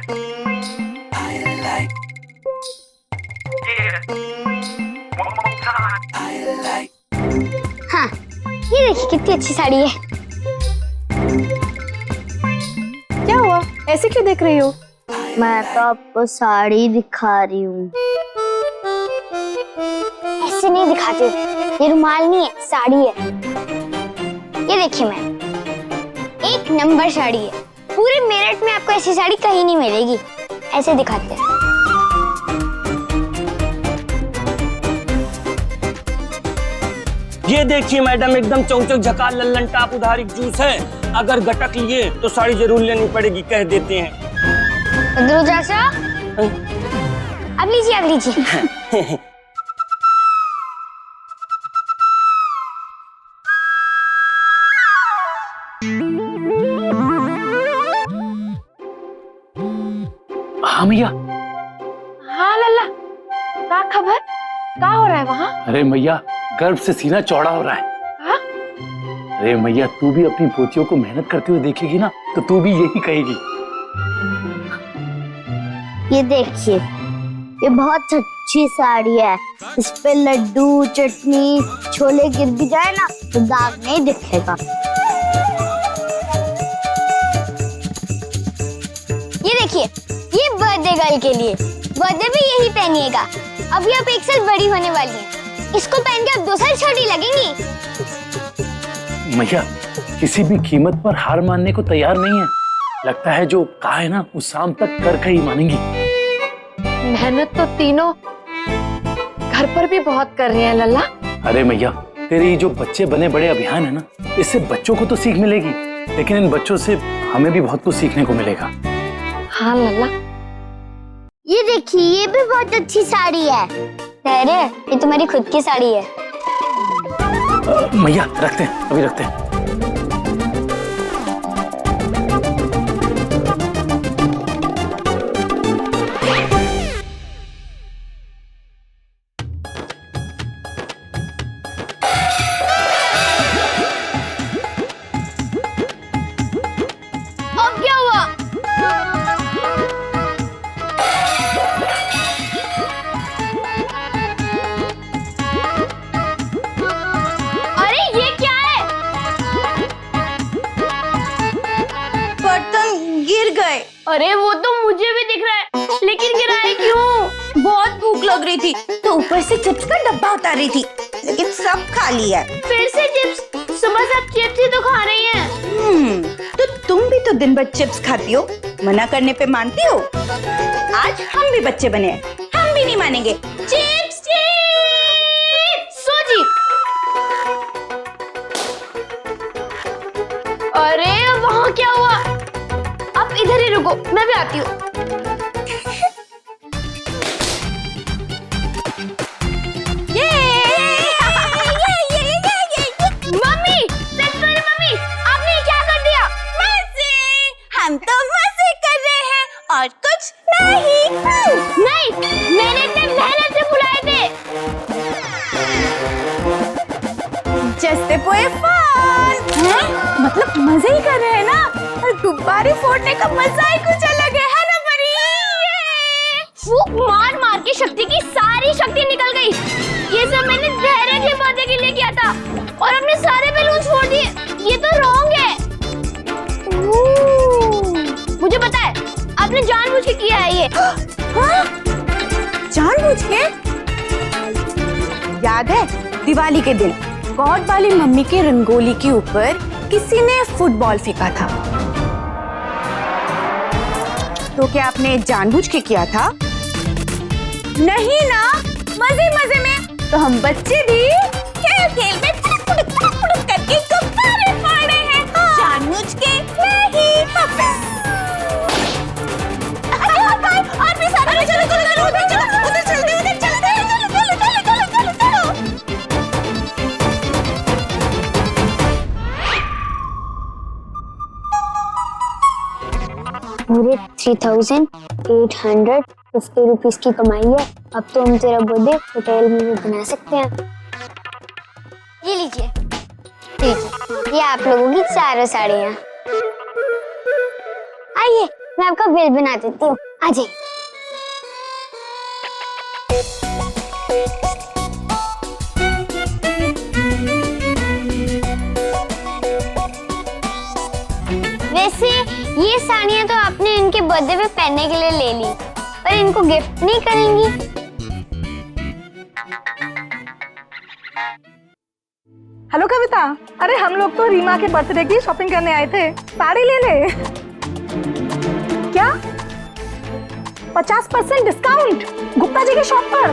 हाँ, ये देखिए कितनी अच्छी साड़ी है। क्या हुआ, ऐसे क्यों देख रही हो? मैं तो आपको साड़ी दिखा रही हूँ। ऐसे नहीं दिखाती, ये रुमाल नहीं है, साड़ी है। ये देखिए मैम, एक नंबर साड़ी है। पूरे मेरठ में आपको ऐसी साड़ी कहीं नहीं मिलेगी। ऐसे दिखाते हैं। ये देखिए मैडम, एकदम चौचक झकाल लल्लन टाप उधारी जूस है। अगर गटक लिए तो साड़ी जरूर लेनी पड़ेगी, कह देते हैं। अब लीजिए, अब लीजिए। हाँ मैया। हाँ लल्ला, क्या खबर? क्या हो रहा है वहाँ? अरे मैया, गर्व से सीना चौड़ा हो रहा है। हाँ? अरे मैया, तू भी अपनी पोतियों को मेहनत करते हुए देखेगी ना, तो तू भी यही कहेगी। ये देखिए, ये बहुत अच्छी साड़ी है। इस पे लड्डू, चटनी, छोले गिर भी जाए ना तो दाग नहीं दिखेगा। ये देखिए, ये बर्थडे गर्ल के लिए। बर्थडे भी यही पहनिएगा। अभी आप 1 साल बड़ी होने वाली हैं। इसको पहन के आप 2 साल छोटी लगेंगी। मैया, किसी भी कीमत पर हार मानने को तैयार नहीं है। लगता है जो कहा है ना, वो शाम तक कर ही मानेंगी। मेहनत तो तीनों घर पर भी बहुत कर रही हैं लल्ला। अरे मैया, तेरी जो बच्चे बने बड़े अभियान है ना, इससे बच्चों को तो सीख मिलेगी, लेकिन इन बच्चों से हमें भी बहुत कुछ सीखने को मिलेगा। हाँ लल्ला। ये देखिए, ये भी बहुत अच्छी साड़ी है। अरे, ये तुम्हारी खुद की साड़ी है। मैया, रखते हैं, अभी रखते हैं। अब क्या हुआ? अरे ये क्या है? बर्तन गिर गए। अरे वो तो मुझे भी दिख रहा है, लेकिन गिराए क्यों? बहुत भूख लग रही थी तो ऊपर से चिप्स का डब्बा उतार रही थी, लेकिन सब खाली है। फिर से चिप्स? सुबह से आप चिप्स ही तो खा रही हैं। तो तुम भी तो दिन भर चिप्स खाती हो, मना करने पे मानती हो। आज हम भी बच्चे बने हैं, हम भी नहीं मानेंगे। Chips chips. सोजी। अरे वहाँ क्या हुआ? आप इधर ही रुको, मैं भी आती हूँ। मम्मी, सच में मम्मी, आपने क्या कर दिया? हम तो मजे कर रहे हैं और कुछ नहीं। नहीं, मैंने इतने मेहनत से बुलाए थे। Just a boy fun. मतलब मजे ही कर रहे हैं ना, और गुब्बारे फोड़ने का मजा ही कुछ अलग है ना परी? फूंक मार मार के शक्ति की सारी शक्ति निकल गई। ये सब मैंने धैर्य के बर्थडे के लिए किया था और हमने सारे बैलून छोड़ दिए। ये तो रॉन्ग है। मुझे पता है, आपने जानबूझ के किया है ये। हाँ? जानबूझ के? याद है दिवाली के दिन गॉड वाली मम्मी के रंगोली के ऊपर किसी ने फुटबॉल फेंका था, तो क्या आपने जानबूझ के किया था? नहीं ना, मजे मजे में। तो हम बच्चे भी खेल खेल में टुक करके गुब्बारे फाड़े हैं। जानबूझ के नहीं। और भी सारे चलो चलो चलो उधर चलो, उधर चलते उधर चलते चलो चलो चलो चलो चलो। पूरे 3850 रुपीस की कमाई है। अब तो हम तेरा बर्थडे होटल में भी बना सकते हैं। ये लीजिए, ये आप लोगों की चारों साड़ियाँ। आइए मैं आपका बिल बना देती हूँ, आ जाइए। वैसे ये साड़ियाँ तो आपने इनके बर्थडे पे पहनने के लिए ले ली, पर इनको गिफ्ट नहीं करेंगी? हेलो कविता, अरे हम लोग तो रीमा के बर्थडे की शॉपिंग करने आए थे, साड़ी ले ले। क्या 50% डिस्काउंट गुप्ता जी की शॉप पर?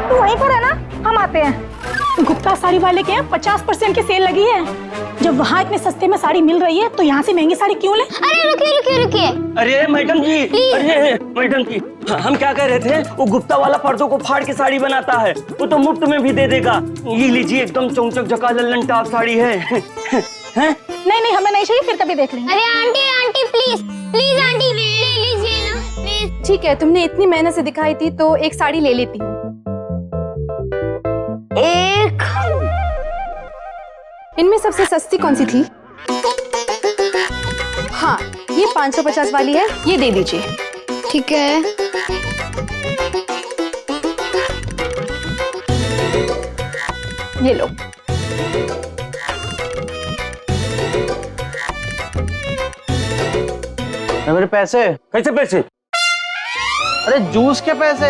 तू वहीं पर है ना, हम आते हैं। गुप्ता साड़ी वाले के यहाँ 50% की सेल लगी है। जब वहाँ इतने सस्ते में साड़ी मिल रही है तो यहाँ से महंगी साड़ी क्यों ले? अरे रुकिए रुकिए रुकिए, अरे मैडम जी, अरे मैडम जी, हम क्या कह रहे थे, वो गुप्ता वाला पर्दों को फाड़ के साड़ी बनाता है, वो तो मुफ्त में भी दे देगा। ये लीजिए, एकदम चौंचक झका लल्लन टाप साड़ी है। हैं? नहीं हमें नहीं चाहिए, फिर कभी देख लेंगे। अरे aunty aunty please please aunty ले लीजिए ना प्लीज। ठीक है, तुमने इतनी मेहनत से दिखाई थी तो एक साड़ी ले लेती हूँ। एक इनमें सबसे सस्ती कौन सी थी? हाँ, ये 550 वाली है, ये दे दीजिए। ठीक है। ये लो। मेरे पैसे? कैसे पैसे? अरे जूस के पैसे।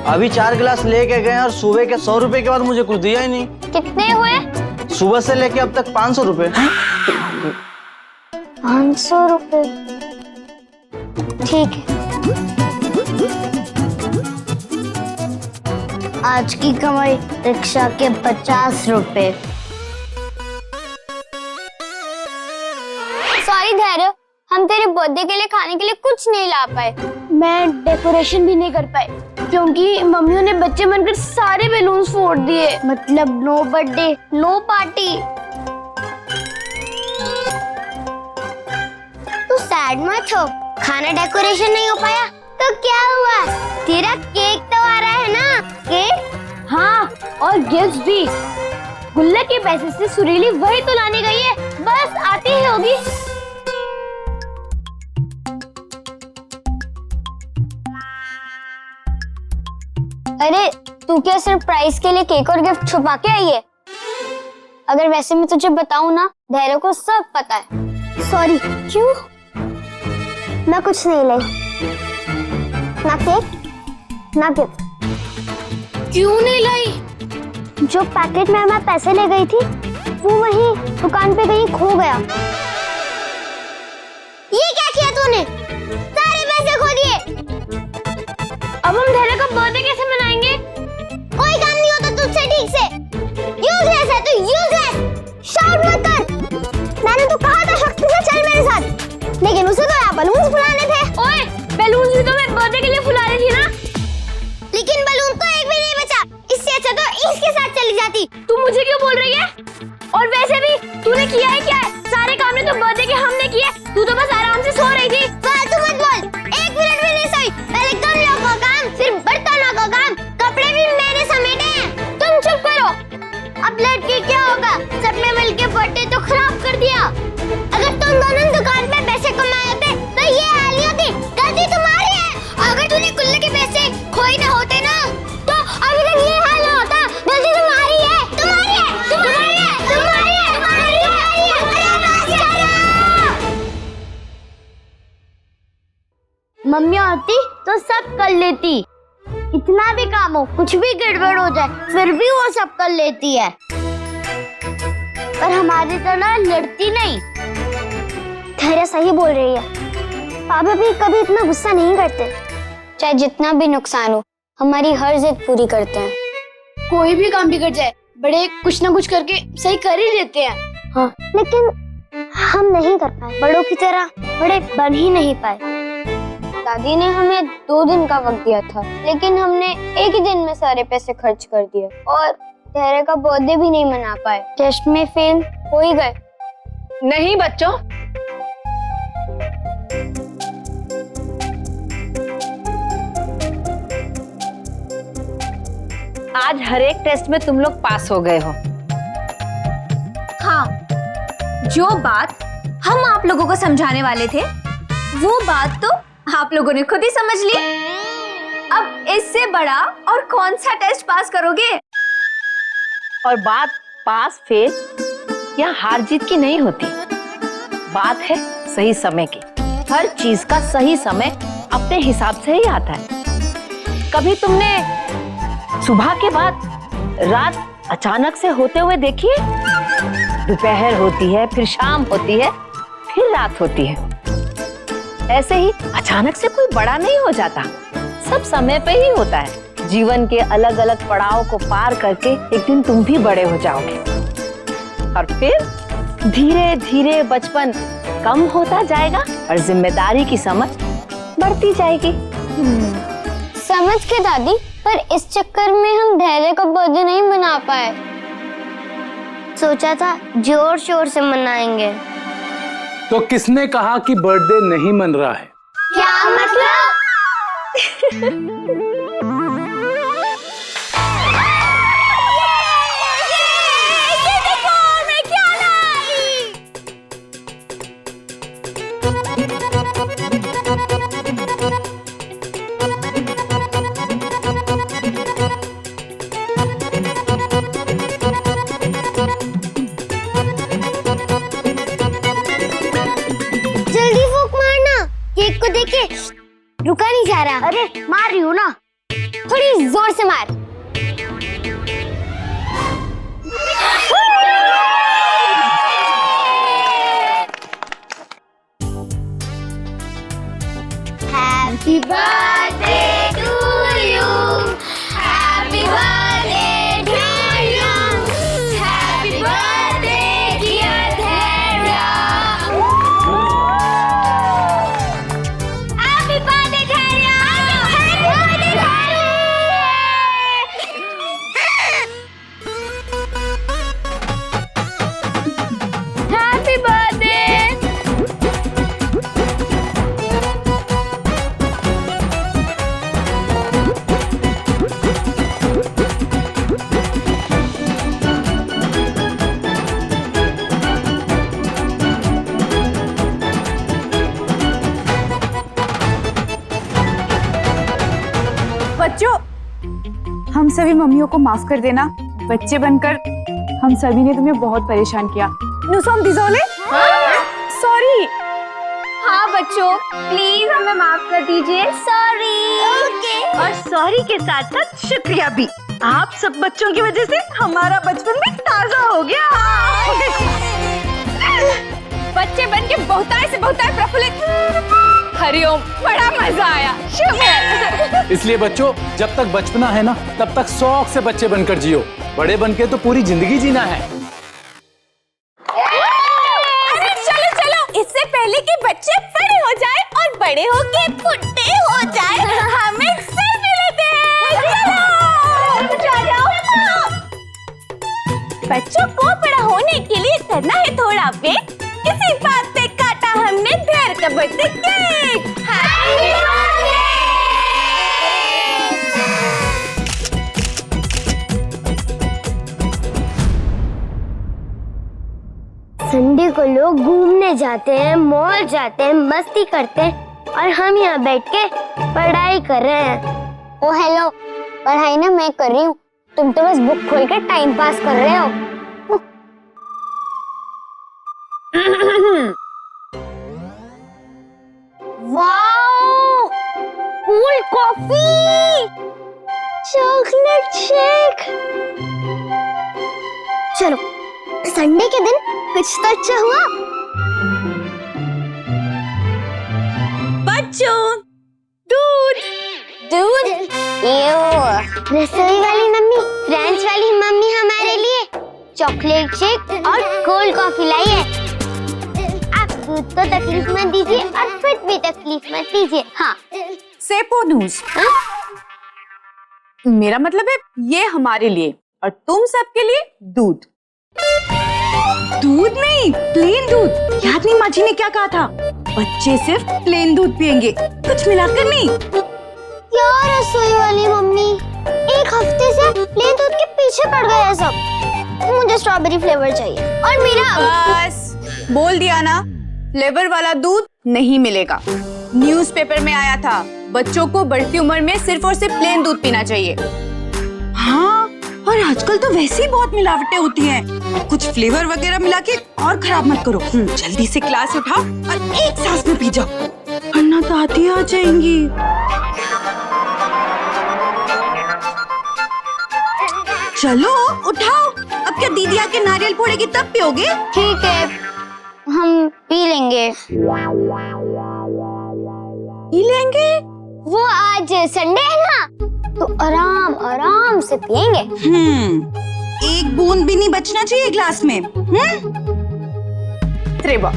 अभी 4 गिलास लेके गए और सुबह के 100 रुपए के बाद मुझे कुछ दिया ही नहीं। कितने हुए? सुबह से लेके अब तक 500 रुपए। 500 रुपए, ठीक है। आज की कमाई रिक्शा के 50 रुपए। सॉरी धैर्य, हम तेरे बर्थडे के लिए खाने के लिए कुछ नहीं ला पाए। मैं डेकोरेशन भी नहीं कर पाए क्योंकि मम्मियों ने बच्चे बनकर सारे बैलून्स फोड़ दिए। मतलब नो बर्थडे नो पार्टी। तू सैड मत हो, खाना डेकोरेशन नहीं हो पाया तो क्या हुआ, तेरा केक तो आ रहा है ना। केक? हाँ, और गिफ्ट भी। गुल्लक के पैसे से सुरीली वही तो लाने गई है, बस आती ही होगी। अरे तू क्या सरप्राइज के लिए केक और गिफ्ट छुपा के आई है? अगर वैसे मैं तुझे बताऊं ना, धैर्य को सब पता है। सॉरी। क्यों? मैं कुछ नहीं लाई, ना केक ना गिफ्ट। क्यों नहीं लाई? जो पैकेट में मैं पैसे ले गई थी वो वहीं दुकान पे कहीं खो गया। ये क्या किया तूने? सारे पैसे खो दिए। अब हम धैर्य का बर्थडे कैसे मनाएंगे? कोई काम नहीं होता तुझसे ठीक से। यूजलेस है तू, यूजलेस। शाउट मत कर। मैंने तो कहा था शक्ति से चल मेरे साथ, लेकिन उसे तो यहाँ बलून्स फुलाने थे। ओए, बलून्स भी तो मैं बर्थडे के लिए फुला रही थी ना। लेकिन बलून तो एक भी नहीं बचा, इससे अच्छा तो इसके साथ चली जाती। तू मुझे क्यों बोल रही है? और वैसे भी तूने किया है क्या है? सारे काम ने तो बर्थडे के हमने किए, तू तो बस आराम से सो रही थी। फालतू मत बोल, 1 मिनट भी नहीं सोई। पहले गमलों का काम, फिर बर्तनों का काम, कपड़े भी मैंने समेटे हैं। तुम चुप करो। अब लड़के क्या होगा, सब में मिलके बर्थडे तो खराब कर दिया। अगर तुम दोनों दुकान पे पैसे कमाए होते तो ये हाल नहीं होती। गलती तुम्हारी है। अगर तूने गुल्ले के पैसे खोए ना होते ना तो अभी तक ये हाल ना होता। गलती तुम्हारी है, तुम्हारी है, तुम्हारी है, तुम्हारी है, तुम्हारी है। मम्मी आती तो सब कर लेती। इतना भी काम हो, कुछ भी गड़बड़ हो जाए, फिर भी वो सब कर लेती है। पर हमारी तरह लड़ती नहीं। धैर्य सही बोल रही है। पापा भी कभी इतना गुस्सा नहीं करते। चाहे जितना भी नुकसान हो, हमारी हर जिद पूरी करते हैं। कोई भी काम बिगड़ जाए, बड़े कुछ ना कुछ करके सही कर ही देते हैं। हाँ, लेकिन हम नहीं कर पाए। बड़ों की तरह बड़े बन ही नहीं पाए। दादी ने हमें 2 दिन का वक्त दिया था, लेकिन हमने एक ही दिन में सारे पैसे खर्च कर दिए और धैर्य का बर्थडे भी नहीं मना पाए। टेस्ट में फेल हो ही गए। नहीं बच्चों, आज हर एक टेस्ट में तुम लोग पास हो गए हो। हाँ, जो बात हम आप लोगों को समझाने वाले थे वो बात तो आप लोगों ने खुद ही समझ ली। अब इससे बड़ा और कौन सा टेस्ट पास करोगे? और बात पास फेल या हार जीत की नहीं होती, बात है सही समय की। हर चीज का सही समय अपने हिसाब से ही आता है। कभी तुमने सुबह के बाद रात अचानक से होते हुए देखी है? दोपहर होती है, फिर शाम होती है, फिर रात होती है। ऐसे ही अचानक से कोई बड़ा नहीं हो जाता, सब समय पे ही होता है। जीवन के अलग अलग पड़ाव को पार करके एक दिन तुम भी बड़े हो जाओगे और फिर धीरे धीरे बचपन कम होता जाएगा और जिम्मेदारी की समझ बढ़ती जाएगी। समझ के दादी, पर इस चक्कर में हम धैर्य का बर्थडे नहीं मना पाए। सोचा था जोर शोर से मनाएंगे। तो किसने कहा कि बर्थडे नहीं मन रहा है? क्या मतलब? जल्दी फूंक मारना, केक को देखे रुका नहीं जा रहा। अरे मार रही हूँ ना, थोड़ी जोर से मार। Happy birthday to you. Happy birthday to you. Happy birthday dear Dhairya. Happy birthday Dhairya. Happy birthday Dhairya. Happy birthday. बच्चों, हम सभी मम्मियों को माफ कर देना। बच्चे बनकर हम सभी ने तुम्हें बहुत परेशान किया। नुसोम दिजोले, सॉरी। हाँ बच्चों, प्लीज हमें माफ कर दीजिए। सॉरी। और सॉरी के साथ साथ शुक्रिया भी। आप सब बच्चों की वजह से हमारा बचपन भी ताजा हो गया। बच्चे बन के बहुतायत से बहुतायत प्रफुल्लित। हरिओम, बड़ा मजा आया। शुक्र। इसलिए बच्चों, जब तक बचपना है ना, तब तक शौक से बच्चे बनकर जियो। बड़े बनके तो पूरी जिंदगी जीना है। अरे चलो चलो, इससे पहले कि बच्चे बड़े हो जाए और बड़े होके बुढ़े हो जाए, हमें सेल्फी लेते हैं। चलो। बच्चों को बड़ा होने के लिए करना है थोड़ा वेट। इसी बात पे काटा हमने धैर्य का birthday cake. Happy birthday. Sunday को लोग घूमने जाते हैं, मॉल जाते हैं, मस्ती करते हैं और हम यहाँ बैठ के पढ़ाई कर रहे हैं। ओ हेलो, पढ़ाई ना मैं कर रही हूँ, तुम तो बस बुक खोल के टाइम पास कर रहे हो। Wow, cool coffee, chocolate shake. चलो, संडे के दिन कुछ तो अच्छा हुआ। बच्चों, दूध। रसोई वाली मम्मी, फ्रेंच वाली मम्मी हमारे लिए चॉकलेट शेक और कोल्ड कॉफी लाई है। आप दूध तो तकलीफ मत दीजिए और फिर भी तकलीफ मत दीजिए। हाँ, सेपोनूस। मेरा मतलब है ये हमारे लिए और तुम सबके लिए दूध। दूध नहीं, प्लेन दूध। याद नहीं माँ जी ने क्या कहा था? बच्चे सिर्फ प्लेन दूध पियेंगे, कुछ मिलाकर नहीं। यार रसोई वाली मम्मी, एक हफ्ते से प्लेन दूध के पीछे पड़ गए हैं सब। मुझे स्ट्रॉबेरी फ्लेवर चाहिए। और मेरा बस बोल दिया ना, फ्लेवर वाला दूध नहीं मिलेगा। न्यूज़पेपर में आया था, बच्चों को बढ़ती उम्र में सिर्फ और सिर्फ प्लेन दूध पीना चाहिए। हाँ, और आजकल तो वैसे ही बहुत मिलावटें होती हैं। कुछ फ्लेवर वगैरह मिला के और खराब मत करो। जल्दी से क्लास उठाओ और एक सांस में पी जाओ, वरना दादी आ जाएंगी। चलो उठाओ, अब क्या दीदी आके नारियल फोड़ेगी तब पियोगे? ठीक है, हम पी लेंगे। पी लेंगे? वो आज संडे है ना, तो आराम आराम से पियेंगे। एक बूंद भी नहीं बचना चाहिए ग्लास में। त्रेबा। ए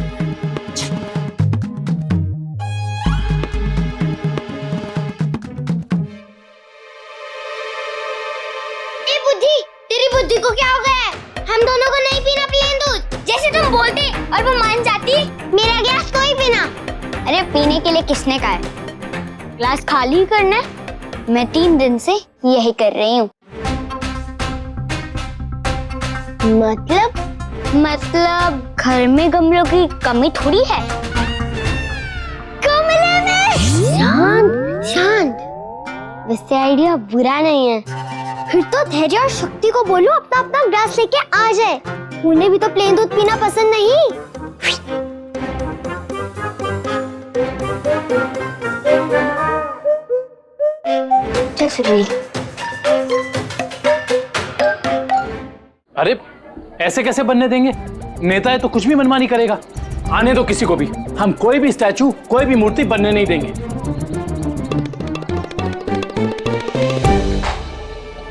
बुद्धि, तेरी बुद्धि को क्या हो गया है? हम दोनों को नहीं पीना प्लेन दूध, जैसे तुम बोलते और वो मान जाती। मेरा गिलास तो ही पीना। अरे पीने के लिए किसने कहा है? गिलास खाली करना है। मैं 3 दिन से यही कर रही हूँ। मतलब घर में गमलों की कमी थोड़ी है। गमले में शांत शांत। वैसे आइडिया बुरा नहीं है। फिर तो धैर्य और शक्ति को बोलो अपना अपना ग्लास लेके आ जाए। उन्हें भी तो प्लेन दूध पीना पसंद नहीं। चल सुनील। अरे ऐसे कैसे बनने देंगे? नेता है तो कुछ भी मनमानी करेगा। आने दो किसी को भी, हम कोई भी स्टैचू, कोई भी मूर्ति बनने नहीं देंगे।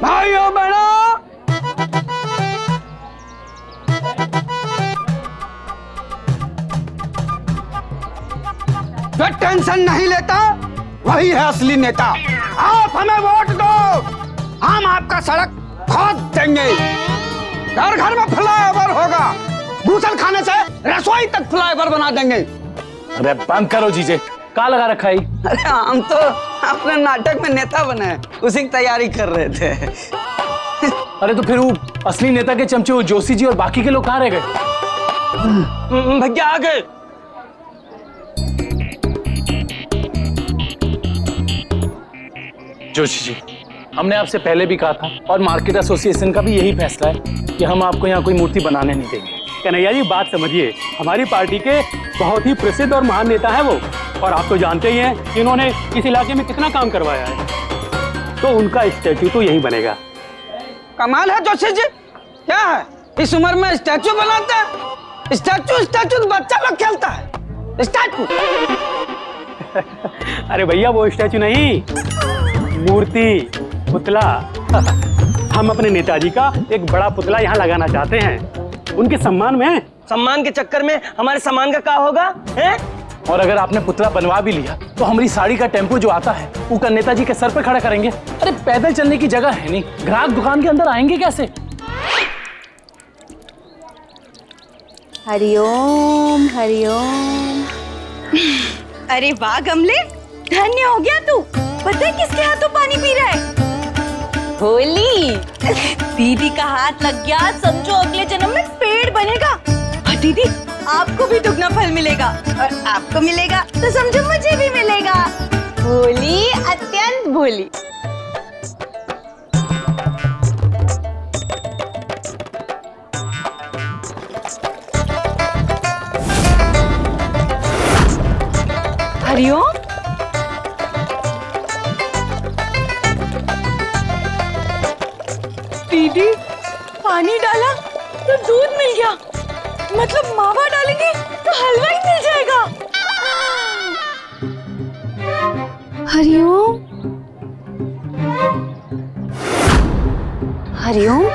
भाइयों बहनों, जो टेंशन नहीं लेता वही है असली नेता। आप हमें वोट दो, हम आपका सड़क खोद देंगे, घर घर में फ्लाईओवर होगा, भूसल खाने से रसोई तक फ्लाईओवर बना देंगे। अरे बंद करो जीजे, का लगा रखा है? अरे हम तो अपने नाटक में नेता बने हैं, उसी की तैयारी कर रहे थे। अरे तो फिर वो असली नेता के चमचे वो जोशी जी और बाकी के लोग कहाँ रह गए? भैया आ गए। जोशी जी, हमने आपसे पहले भी कहा था और मार्केट एसोसिएशन का भी यही फैसला है कि हम आपको यहाँ कोई मूर्ति बनाने नहीं देंगे। कन्हैया जी बात समझिए, हमारी पार्टी के बहुत ही प्रसिद्ध और महान नेता है वो, और आप तो जानते ही हैं कि इन्होंने इस इलाके में कितना काम करवाया है, तो उनका स्टैचू तो यही बनेगा। कमाल है जोशी जी, क्या है इस उम्र में स्टैचू बनाते हैं? स्टैचू स्टैचू तो बच्चा लोग खेलता है, स्टैचू। अरे भैया वो स्टैचू नहीं, मूर्ति, पुतला। हम अपने नेताजी का एक बड़ा पुतला यहाँ लगाना चाहते हैं, उनके सम्मान में। सम्मान के चक्कर में हमारे सम्मान का क्या होगा है? और अगर आपने पुतला बनवा भी लिया तो हमारी साड़ी का टेम्पो जो आता है वो कर नेताजी के सर पर खड़ा करेंगे। अरे पैदल चलने की जगह है नहीं, ग्राहक दुकान के अंदर आएंगे कैसे? हरिओम हरिओम। अरे वाह गमले, धन्य हो गया तू। पता है किसके हाथों पानी पी रहा है? होली। दीदी का हाथ लग गया, समझो अगले जन्म में पेड़ बनेगा। और दीदी आपको भी दुगना फल मिलेगा, और आपको मिलेगा तो समझो मुझे भी मिलेगा। होली अत्यंत भोली। हरिओम। दीदी पानी डाला तो दूध मिल गया, मतलब मावा डालेंगे तो हलवा ही मिल जाएगा। हरिओम हरिओम।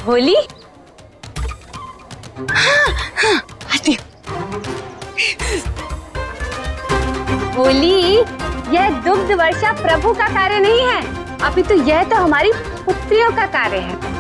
होली। आती हूँ। होली यह दुग्ध वर्षा प्रभु का कार्य नहीं है, अभी तो यह तो हमारी पुत्रियों का कार्य है।